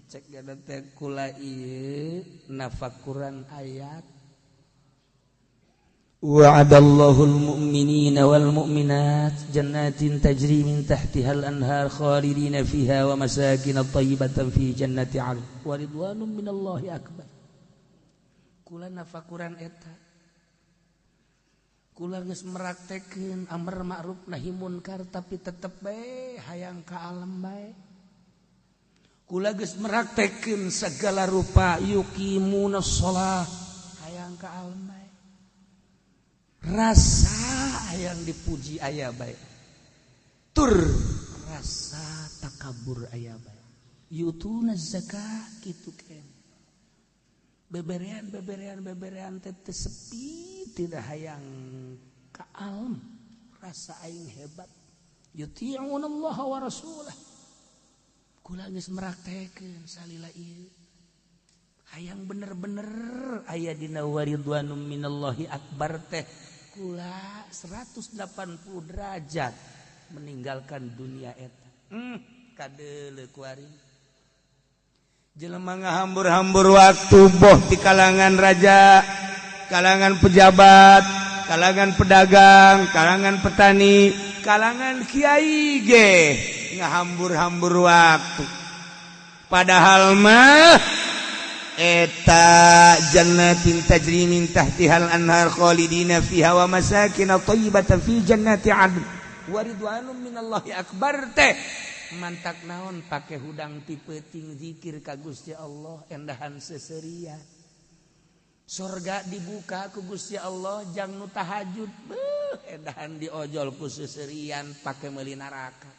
cek gana teh kula ieu nafakuran ayat wa'adallahu al-mu'minina wal mu'minat jannatin tajri min tahtiha al-anhar khalidina fiha wa masakin thayyibatan fi jannati 'adn wa ridwanun minallahi akbar kula nafakuran eta kula geus meraktekeun amar ma'ruf nahi munkar tapi tetep bae hayang ka alam bae kula geus meraktekeun segala rupa yuqimuna shalah hayang ka alam bae rasa hayang dipuji aya bae tur rasa takabur aya bae yutuna zakat kitu keneh beberean teh sepi tidak hayang ka alam rasa aing hebat yuti'unallaha wa rasulah kula geus meraktekeun salila ieu hayang bener-bener aya dina waridwanum minallahi akbar teh kula 180 derajat meninggalkan dunia eta kadeuleu kuari jelema ngahambur-hambur waktu boh di kalangan raja kalangan pejabat kalangan pedagang kalangan petani kalangan kiai ge ngahambur-hambur waktu padahal mah eta jannatin tajri min tahtihal anhar khalidina fiha wa masakin thayyibatan fi jannati 'adn wa ridwanun minallahi akbar teh mantak naon pake hudang ti peuting zikir ka Gusti Allah endahan seserian surga dibuka ku Gusti Allah jang nu tahajud endahan diojol ku seserian pake meuli neraka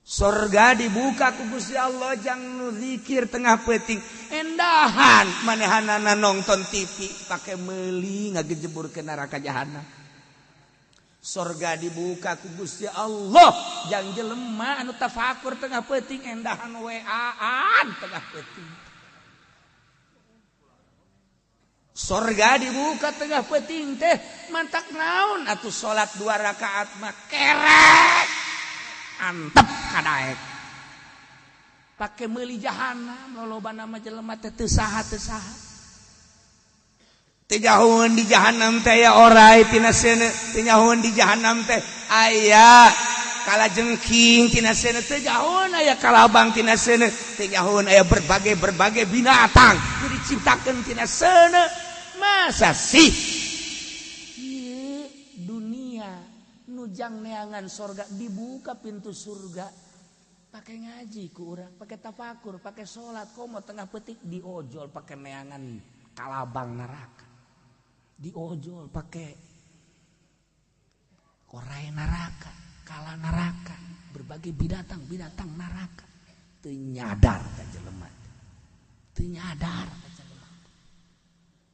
surga dibuka ku Gusti Allah jang nu zikir tengah peuting endahan manehanana nonton TV pake meuli ngagejebur ke neraka jahanam surga dibuka ku Gusti Allah jang jelema anu tafakur tengah peuting endahan waan tengah peuting surga dibuka tengah peuting teh mantak naon atuh salat 2 rakaat mah kerek antep kadaek pake meuli jahanam lolobana mah jelema teh teu saha tejauhan di jahanam teh ya orai tina seuneu tejauhan di jahanam teh aya kalajengking tina seuneu tejauhan aya kalabang tina seuneu tejauhan aya berbagai binatang nu diciptakeun tina seuneu masa sih ieu dunia nu jang neangan surga dibuka pintu surga pakai ngaji ku urang pakai tafakur pakai salat komo tengah petik diojol pakai neangan kalabang neraka diojol pakai korai neraka kala neraka berbagai binatang neraka teu nyadar ka jelema teu nyadar ka jelema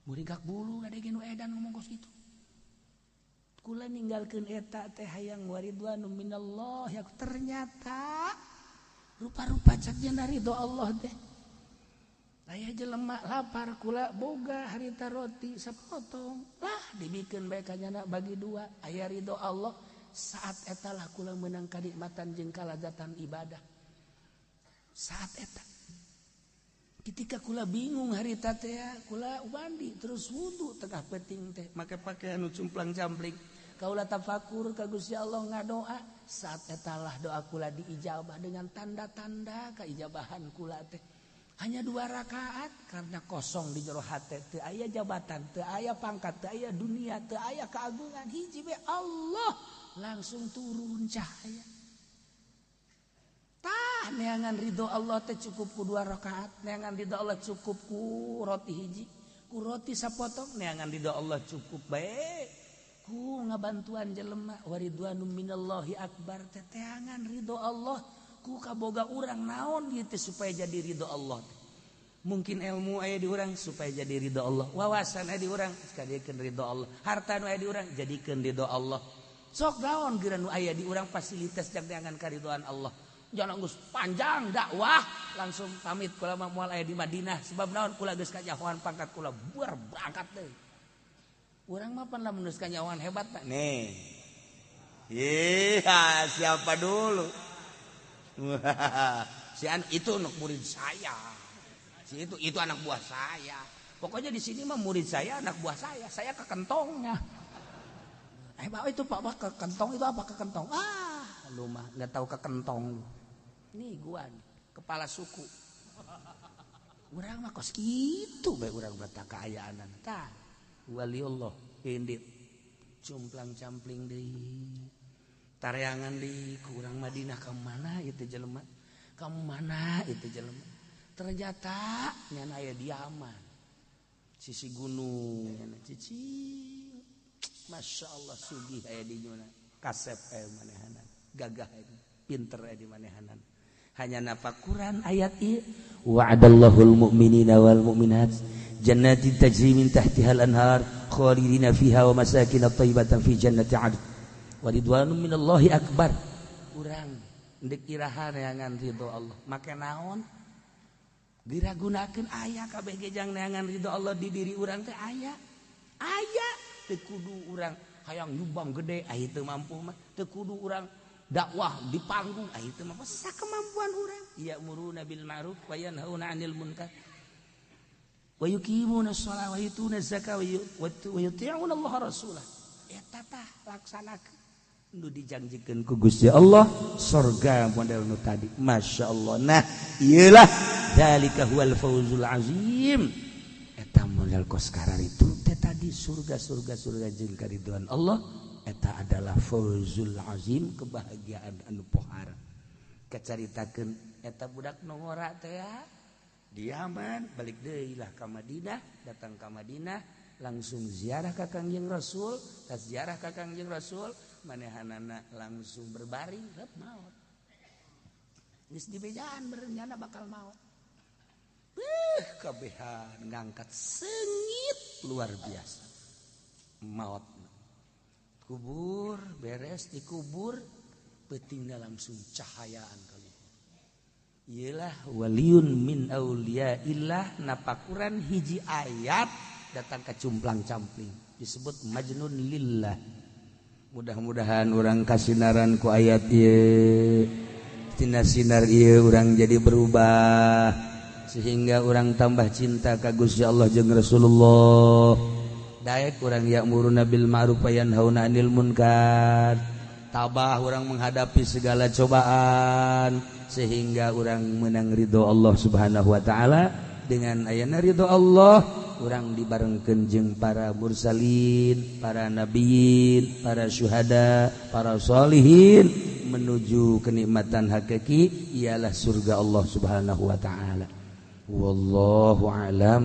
muringkak bulu ngadege nu edan ngomong kos kitu kula ninggalkeun eta teh hayang waridwanum minallah ya ternyata rupa-rupa cak ridho Allah teh aya jelema lapar kula boga harita roti sapotong lah dibikin bae kanyana bagi dua aya ridho Allah saat eta lah kula meunang kanikmatan jeung kalazatan ibadah saat eta ketika kula bingung harita teh kula mandi terus wudu tengah peuting teh make pakaian nu cumplang-campling kaula tafakur ka Gusti Allah ngadoa saat eta lah doa kula diijabah dengan tanda-tanda kaijabahan kula teh hanya 2 rakaat karena kosong di jero hate teu aya jabatan teu aya pangkat teu aya dunia teu aya keagungan hiji we Allah langsung turun cahaya tah neangan ridho Allah teh cukup ku 2 rakaat neangan ridho Allah cukup ku roti hiji ku roti sapotong neangan ridho Allah cukup bae ku ngabantuan jelema waridwanum minallahi akbar teh teangan ridho Allah ku kaboga urang naon ieu teh supaya jadi ridho Allah mungkin ilmu aya di urang supaya jadi ridho Allah wawasan aya di urang jadikeun ridho Allah harta nu aya di urang jadikeun ridho Allah sok naon geura nu aya di urang fasilitas jak diangan karidhoan Allah jangan geus panjang dakwah langsung pamit kula mah moal aya di Madinah sebab naon kula geus kanyahoan pangkat kula berangkat deui urang mah pan lamun geus kanyahoan hebat tak nih siapa dulu itu anak murid saya. Si itu anak buah saya. Pokoknya di sini mah murid saya, anak buah saya. Saya ke kentongnya. Bawa itu Pak, ke kentong itu apa ke kentong? Lu mah enggak tahu ke kentong. Nih gua nih, kepala suku. Urang mah kos kitu bae urang bata kaayaanan. Tah, waliullah indit. Cumplang-campling deui. Tareangan di kurang Madinah kamu mana itu jelema kamu mana itu jelema ternyata nyana aya di Yaman sisi gunung nyana cici Masya Allah sugih aya di nyuna kasep aya manehanan gagah aya pinter aya di manehanan hanya nafakuran ayat ieu wa'adallahul mu'minina wal mu'minat jannatin tajri min tahtihal anhar khalidina fiha wa masakin thayyibatan fi jannati 'adn waridwanum minallahi akbar urang endek iraha neangan ridho Allah make naon diragunakeun aya kabeh gejang neangan ridho Allah di diri urang teh aya teu kudu urang hayang nyumbang gede aya teu mampu mah teu kudu urang dakwah di panggung aya teu mah sakemampuan urang ya muruna bil ma'ruf wa yanhauna 'anil munkar wa yuqimuna sholata wa yutuna zakata wa yuti'una Allah rasulah eta tah laksanakeun nu dijanjikeun ku Gusti Allah surga model nu tadi Masya Allah nah iyalah dzalika huwal fawzul azim eta model koskarar itu teh tadi surga jeung karidhoan Allah eta adalah fawzul azim kebahagiaan anu pohara kacaritakeun eta budak nu ngora teh di Yaman balik deui lah ka Madinah datang ka Madinah langsung ziarah ka Kangjeng Rasul tas ziarah ka Kangjeng Rasul manehanana langsung berbaring rep maot geus di bejaan berencana bakal maot kabehan ngangkat sengit luar biasa maot kubur beres dikubur peutingna langsung cahayaan kali iyalah waliun min auliyaillah napakuran hiji ayat datang ke cumplang-campling disebut majnun lillah mudah-mudahan orang kasinaran ku ayat ieu tina sinar ieu urang jadi berubah sehingga orang tambah cinta ka Gusti Allah jeung Rasulullah daek urang ya'muruna bil ma'ruf wa yanhauna 'anil munkar tabah orang menghadapi segala cobaan sehingga orang menang ridho Allah Subhanahu wa taala dengan ayana ridho Allah urang dibarengkeun jeung para mursalin, para nabiyin, para syuhada, para sholihin menuju kenikmatan hakiki ialah surga Allah Subhanahu wa taala. Wallahu alam.